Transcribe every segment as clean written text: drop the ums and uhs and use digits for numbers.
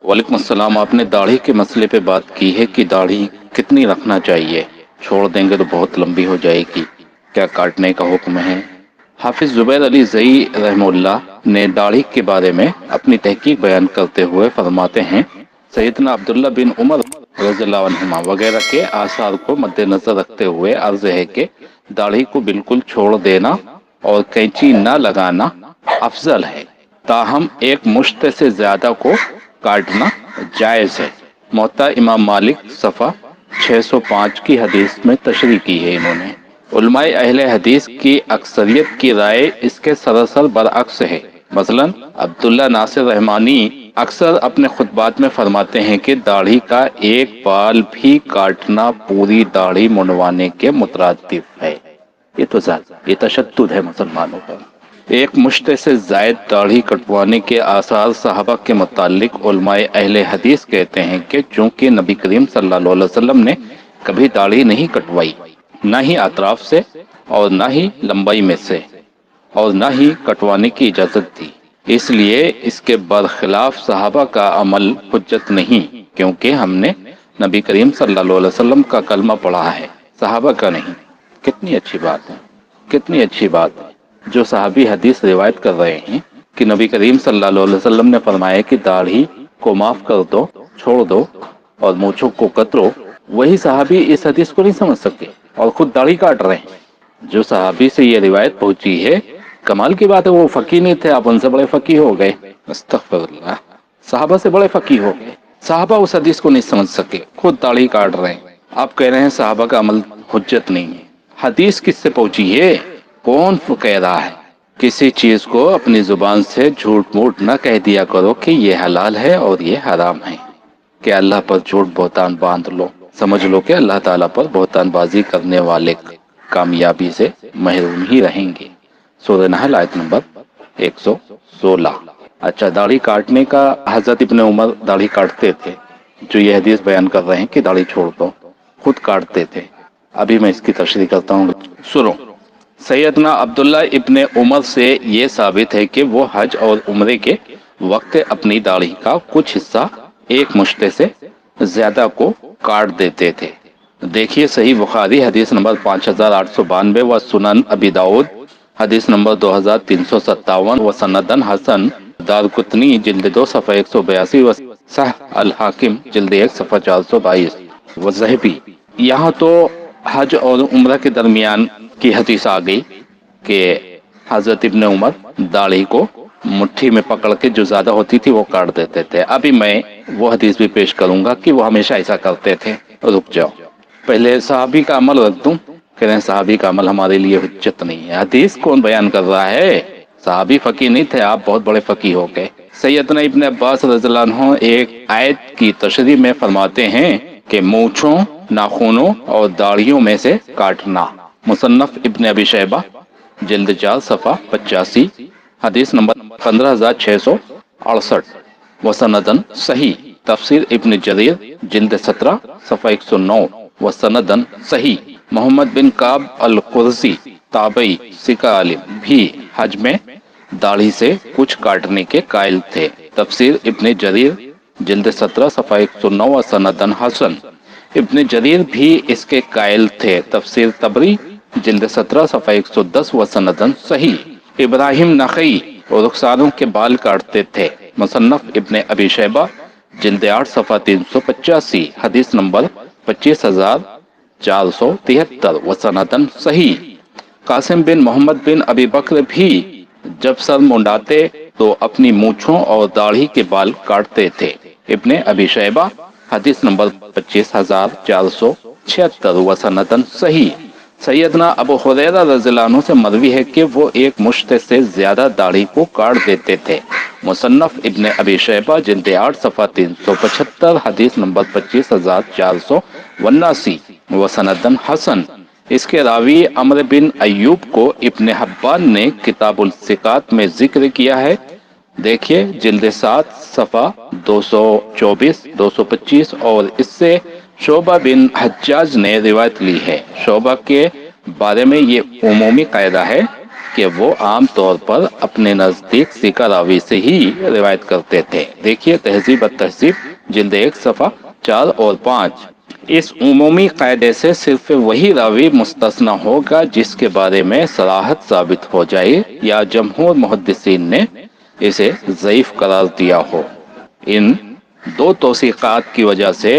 وعلیکم السلام۔ آپ نے داڑھی کے مسئلے پہ بات کی ہے کہ داڑھی کتنی رکھنا چاہیے، چھوڑ دیں گے تو بہت لمبی ہو جائے گی، کیا کاٹنے کا حکم ہے؟ حافظ زبیر علی زئی رحمہ اللہ نے داڑھی کے بارے میں اپنی تحقیق بیان کرتے ہوئے فرماتے ہیں، سیدنا عبداللہ بن عمر رضی اللہ عنہما وغیرہ کے آثار کو مد نظر رکھتے ہوئے عرض ہے کہ داڑھی کو بالکل چھوڑ دینا اور کینچی نہ لگانا افضل ہے، تاہم ایک مشت سے زیادہ کو کاٹنا جائز ہے۔ موطا امام مالک صفحہ 605 کی حدیث میں تشریح کی ہے انہوں نے۔ علماء اہل حدیث کی اکثریت کی رائے اس کے سراسر برعکس ہے۔ مثلا عبداللہ ناصر رحمانی اکثر اپنے خطبات میں فرماتے ہیں کہ داڑھی کا ایک بال بھی کاٹنا پوری داڑھی منڈوانے کے مترادف ہے۔ یہ تشدد ہے مسلمانوں پر۔ ایک مشت سے زائد داڑھی کٹوانے کے آثار صحابہ کے متعلق علماء اہل حدیث کہتے ہیں کہ چونکہ نبی کریم صلی اللہ علیہ وسلم نے کبھی داڑھی نہیں کٹوائی، نہ ہی اطراف سے اور نہ ہی لمبائی میں سے، اور نہ ہی کٹوانے کی اجازت دی، اس لیے اس کے برخلاف صحابہ کا عمل حجت نہیں، کیونکہ ہم نے نبی کریم صلی اللہ علیہ وسلم کا کلمہ پڑھا ہے، صحابہ کا نہیں۔ کتنی اچھی بات ہے، کتنی اچھی بات ہے۔ جو صحابی حدیث روایت کر رہے ہیں کہ نبی کریم صلی اللہ علیہ وسلم نے فرمایا کہ داڑھی کو معاف کر دو، چھوڑ دو اور مونچھوں کو کترو، وہی صحابی اس حدیث کو نہیں سمجھ سکے اور خود داڑھی کاٹ رہے ہیں۔ جو صحابی سے یہ روایت پہنچی ہے، کمال کی بات ہے، وہ فقیہ نہیں تھے، آپ ان سے بڑے فقیہ ہو گئے۔ استغفر اللہ، صحابہ سے بڑے فقیہ ہو گئے، صحابہ اس حدیث کو نہیں سمجھ سکے، خود داڑھی کاٹ رہے ہیں۔ آپ کہہ رہے ہیں صحابہ کا عمل حجت نہیں ہے۔ حدیث کس سے پہنچی ہے؟ کون کہہ رہا ہے؟ کسی چیز کو اپنی زبان سے جھوٹ موٹ نہ کہہ دیا کرو کہ یہ حلال ہے اور یہ حرام ہے، کہ اللہ پر جھوٹ بہتان باندھ لو، سمجھ لو کہ اللہ تعالیٰ پر بہتان بازی کرنے والے کامیابی سے محروم ہی رہیں گے۔ سورہ نحل آیت نمبر 116۔ اچھا، داڑھی کاٹنے کا، حضرت ابن عمر داڑھی کاٹتے تھے، جو یہ حدیث بیان کر رہے ہیں کہ داڑھی چھوڑ دو، خود کاٹتے تھے۔ ابھی میں اس کی تشریح کرتا ہوں، سنو۔ سیدنا عبداللہ ابن عمر سے یہ ثابت ہے کہ وہ حج اور عمرے کے وقت اپنی داڑھی کا کچھ حصہ ایک مشتے سے زیادہ کو کاٹ دیتے تھے۔ دیکھیے صحیح بخاری حدیث نمبر 5892 و سنن ابی داؤد حدیث نمبر 2357 و سندن حسن، دارقطنی جلد 2 صفحہ 182 و صحیح الحاکم جلد 1 صفحہ 422 و ذہبی۔ یہاں تو حج اور عمرہ کے درمیان کی حدیث آ گئی کہ حضرت ابن عمر داڑھی کو مٹھی میں پکڑ کے جو زیادہ ہوتی تھی وہ کاٹ دیتے تھے۔ ابھی میں وہ حدیث بھی پیش کروں گا کہ وہ ہمیشہ ایسا کرتے تھے۔ رک جاؤ، پہلے صحابی کا عمل رکھ دوں۔ کہہ رہے ہیں صحابی کا عمل ہمارے لیے حجت نہیں ہے۔ حدیث کون بیان کر رہا ہے؟ صحابی فقیہ نہیں تھے، آپ بہت بڑے فقیہ ہو گئے۔ سیدنا ابن عباس رضی اللہ عنہ ایک آیت کی تشریح میں فرماتے ہیں کہ مونچھوں، ناخنوں اور داڑھیوں میں سے کاٹنا۔ مصنف ابن ابی شیبہ جلد 4 صفحہ 85 حدیث نمبر 15668 وسندن صحیح۔ تفسیر ابن جریر جلد 17 صفحہ 109 وسندن صحیح۔ محمد بن کعب القرظی تابعی سکہ عالم بھی حج میں داڑھی سے کچھ کاٹنے کے قائل تھے۔ تفسیر ابن جریر جلد 17 صفحہ 109 وسندن حسن، ابن جریر بھی اس کے قائل تھے۔ تفسیر طبری جلد 17 صفحہ 110 وسندن صحیح۔ ابراہیم نخعی رخساروں کے بال کاٹتے تھے۔ مصنف ابن ابی شیبہ جلد 8 صفحہ 385 حدیث نمبر 25473 وسندن صحیح۔ قاسم بن محمد بن ابی بکر بھی جب سر منڈاتے تو اپنی مونچھوں اور داڑھی کے بال کاٹتے تھے۔ ابن ابی شیبہ حدیث نمبر 25476 وسندن صحیح۔ سیدنا ابو ہریرہ رضی اللہ عنہ سے مروی ہے کہ وہ ایک مشت سے زیادہ داڑھی کو کاٹ دیتے تھے۔ مصنف ابن ابی شیبہ جلد 8 صفحہ 375 حدیث نمبر 25479 وسندن حسن۔ اس کے راوی عمرو بن ایوب کو ابن حبان نے کتاب الثقات میں ذکر کیا ہے، دیکھیے جلد 7 صفحہ 224 225، اور اس سے شعبہ بن حجاج نے روایت لی ہے۔ شعبہ کے بارے میں یہ عمومی قاعدہ ہے کہ وہ عام طور پر اپنے نزدیک ثقہ راوی سے ہی روایت کرتے تھے۔ دیکھیے تہذیب التہذیب جلد 1 صفحہ 4 اور 5۔ اس عمومی قاعدے سے صرف وہی راوی مستثنی ہوگا جس کے بارے میں صراحت ثابت ہو جائے یا جمہور محدثین نے اسے ضعیف قرار دیا ہو۔ ان دو توثیقات کی وجہ سے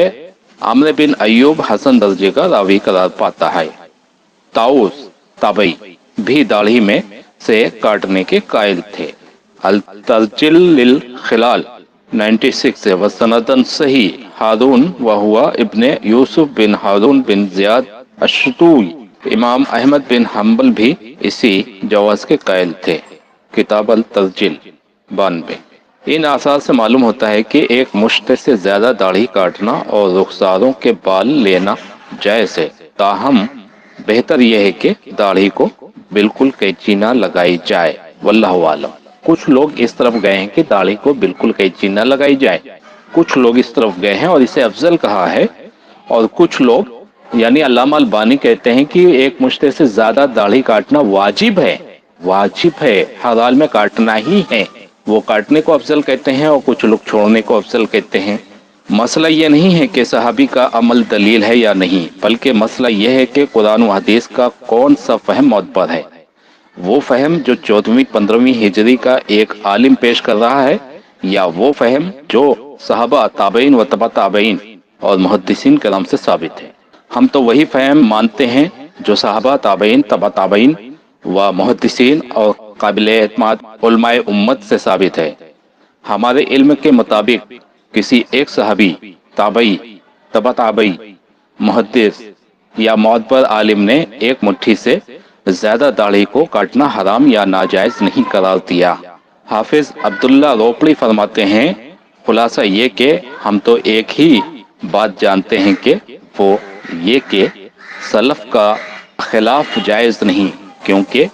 عمرو بن ایوب حسن درجے کا راوی قرار پاتا ہے۔ طاؤس تابعی بھی داڑھی میں سے کاٹنے کے قائل تھے۔ الترجل للخلال 96 وسندن صحیح ہارون وہوا ابن یوسف بن ہارون بن زیاد الشتوئی۔ امام احمد بن حنبل بھی اسی جواز کے قائل تھے۔ کتاب الترجل 92۔ ان آثار سے معلوم ہوتا ہے کہ ایک مشت سے زیادہ داڑھی کاٹنا اور رخساروں کے بال لینا جائز ہے، تاہم بہتر یہ ہے کہ داڑھی کو بالکل قینچی نہ لگائی جائے، واللہ عالم۔ کچھ لوگ اس طرف گئے ہیں کہ داڑھی کو بالکل قینچی نہ لگائی جائے، کچھ لوگ اس طرف گئے ہیں اور اسے افضل کہا ہے، اور کچھ لوگ یعنی علامہ البانی کہتے ہیں کہ ایک مشت سے زیادہ داڑھی کاٹنا واجب ہے، واجب ہے، ہر حال میں کاٹنا ہی ہے۔ وہ کاٹنے کو افضل کہتے ہیں اور کچھ لوگ چھوڑنے کو افضل کہتے ہیں۔ مسئلہ یہ نہیں ہے کہ صحابی کا عمل دلیل ہے یا نہیں، بلکہ مسئلہ یہ ہے کہ قرآن و حدیث کا کون سا فہم معتبر ہے، وہ فہم جو 14ویں 15ویں ہجری کا ایک عالم پیش کر رہا ہے، یا وہ فہم جو صحابہ تابعین و تبع تابعین اور محدثین کرام سے ثابت ہے۔ ہم تو وہی فہم مانتے ہیں جو صحابہ تابعین تبع تابعین و محدثین اور قابل اعتماد علماء امت سے ثابت ہے۔ ہمارے علم کے مطابق کسی ایک صحابی، تابعی، تبع تابعی، محدث یا معتبر عالم نے ایک مٹھی سے زیادہ داڑھی کو کاٹنا حرام یا ناجائز نہیں قرار دیا۔ حافظ عبداللہ روپڑی فرماتے ہیں، خلاصہ یہ کہ ہم تو ایک ہی بات جانتے ہیں کہ وہ یہ کہ سلف کا خلاف جائز نہیں، کیونکہ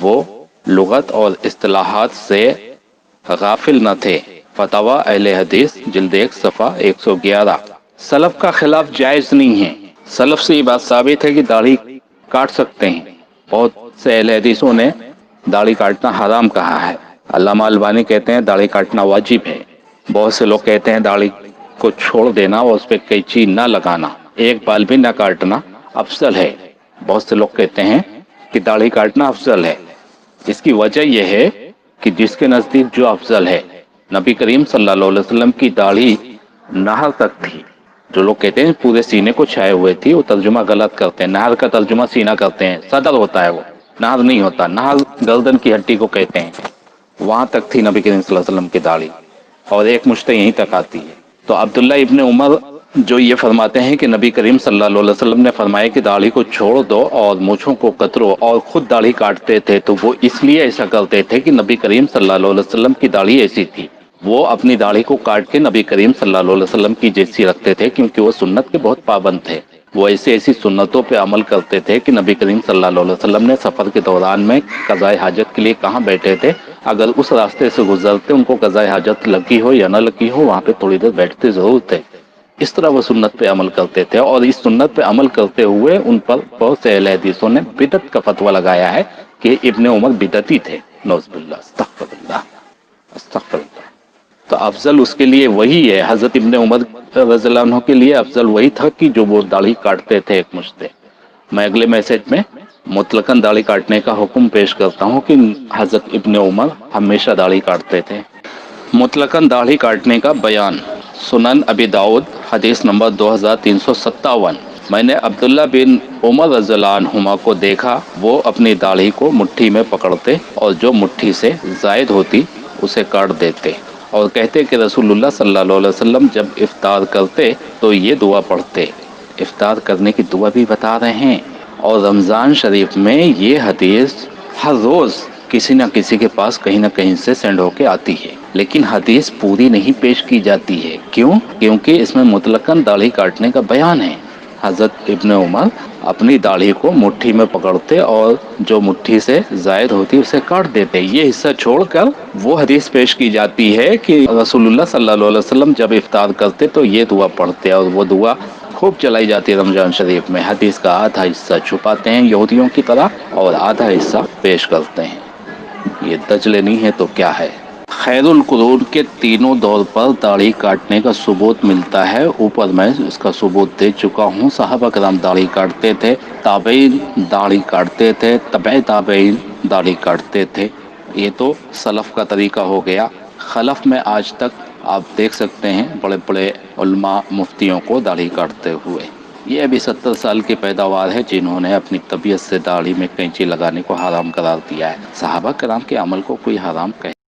وہ لغت اور اصطلاحات سے غافل نہ تھے۔ فتاوی اہل حدیث جلد 1 صفحہ 111۔ سلف کا خلاف جائز نہیں ہے، سلف سے یہ بات ثابت ہے کہ داڑھی کاٹ سکتے ہیں۔ بہت سے اہل حدیثوں نے داڑھی کاٹنا حرام کہا ہے۔ علامہ البانی کہتے ہیں داڑھی کاٹنا واجب ہے۔ بہت سے لوگ کہتے ہیں داڑھی کو چھوڑ دینا اور اس پہ قینچی نہ لگانا، ایک بال بھی نہ کاٹنا افضل ہے۔ بہت سے لوگ کہتے ہیں کہ داڑھی کاٹنا افضل ہے۔ اس کی وجہ یہ ہے کہ جس کے نزدیک جو افضل ہے، نبی کریم صلی اللہ علیہ وسلم کی داڑھی نہر تک تھی۔ جو لوگ کہتے ہیں پورے سینے کو چھائے ہوئے تھی، وہ ترجمہ غلط کرتے ہیں۔ نہر کا ترجمہ سینہ کرتے ہیں، صدر ہوتا ہے، وہ نہر نہیں ہوتا۔ نہر گردن کی ہڈی کو کہتے ہیں، وہاں تک تھی نبی کریم صلی اللہ علیہ وسلم کی داڑھی، اور ایک مشت یہیں تک آتی ہے۔ تو عبداللہ ابن عمر جو یہ فرماتے ہیں کہ نبی کریم صلی اللہ علیہ وسلم نے فرمایا کہ داڑھی کو چھوڑ دو اور مونچھوں کو کترو، اور خود داڑھی کاٹتے تھے، تو وہ اس لیے ایسا کرتے تھے کہ نبی کریم صلی اللہ علیہ وسلم کی داڑھی ایسی تھی، وہ اپنی داڑھی کو کاٹ کے نبی کریم صلی اللہ علیہ وسلم کی جیسی رکھتے تھے، کیونکہ وہ سنت کے بہت پابند تھے۔ وہ ایسی سنتوں پہ عمل کرتے تھے کہ نبی کریم صلی اللہ علیہ وسلم نے سفر کے دوران میں قضائے حاجت کے لیے کہاں بیٹھے تھے، اگر اس راستے سے گزرتے ان کو قضائے حاجت لگی ہو یا نہ لگی ہو، وہاں پہ تھوڑی دیر بیٹھتے ضرور تھے۔ اس طرح وہ سنت پہ عمل کرتے تھے، اور اس سنت پہ عمل کرتے ہوئے ان پر بہت سے اہل حدیثوں نے بدعت کا فتویٰ لگایا ہے کہ ابن عمر بدعتی تھے۔ نعوذ باللہ، استغفر اللہ، استغفر اللہ۔ تو افضل اس کے لیے وہی ہے، حضرت ابن عمر رضی اللہ عنہ کے لیے افضل وہی تھا کہ جو وہ داڑھی کاٹتے تھے ایک مشت۔ میں اگلے میسج میں مطلقاً داڑھی کاٹنے کا حکم پیش کرتا ہوں کہ حضرت ابن عمر ہمیشہ داڑھی کاٹتے تھے۔ مطلقاً داڑھی کاٹنے کا بیان۔ سنن ابی داؤد حدیث نمبر 2357۔ میں نے عبداللہ بن عمر رضی اللہ عنہما کو دیکھا، وہ اپنی داڑھی کو مٹھی میں پکڑتے اور جو مٹھی سے زائد ہوتی اسے کاٹ دیتے، اور کہتے کہ رسول اللہ صلی اللہ علیہ وسلم جب افطار کرتے تو یہ دعا پڑھتے۔ افطار کرنے کی دعا بھی بتا رہے ہیں، اور رمضان شریف میں یہ حدیث ہر روز کسی نہ کسی کے پاس کہیں نہ کہیں سے سینڈ ہو کے آتی ہے، لیکن حدیث پوری نہیں پیش کی جاتی ہے۔ کیوں؟ کیونکہ اس میں مطلقاً داڑھی کاٹنے کا بیان ہے۔ حضرت ابن عمر اپنی داڑھی کو مٹھی میں پکڑتے اور جو مٹھی سے زائد ہوتی اسے کاٹ دیتے۔ یہ حصہ چھوڑ کر وہ حدیث پیش کی جاتی ہے کہ رسول اللہ صلی اللہ علیہ وسلم جب افطار کرتے تو یہ دعا پڑھتے، اور وہ دعا خوب چلائی جاتی ہے رمضان شریف میں۔ حدیث کا آدھا حصہ چھپاتے ہیں یہودیوں کی طرح، اور آدھا حصہ پیش کرتے ہیں۔ یہ دجل نہیں ہے تو کیا ہے؟ خیر القرون کے تینوں دور پر داڑھی کاٹنے کا ثبوت ملتا ہے، اوپر میں اس کا ثبوت دے چکا ہوں۔ صحابہ کرام داڑھی کاٹتے تھے، تابعین داڑھی کاٹتے تھے، تبع تابعین داڑھی کاٹتے تھے۔ یہ تو سلف کا طریقہ ہو گیا۔ خلف میں آج تک آپ دیکھ سکتے ہیں بڑے بڑے علماء مفتیوں کو داڑھی کاٹتے ہوئے۔ یہ ابھی 70 سال کی پیداوار ہے جنہوں نے اپنی طبیعت سے داڑھی میں کینچی لگانے کو حرام قرار دیا ہے۔ صحابہ کرام کے عمل کو کوئی حرام کہہ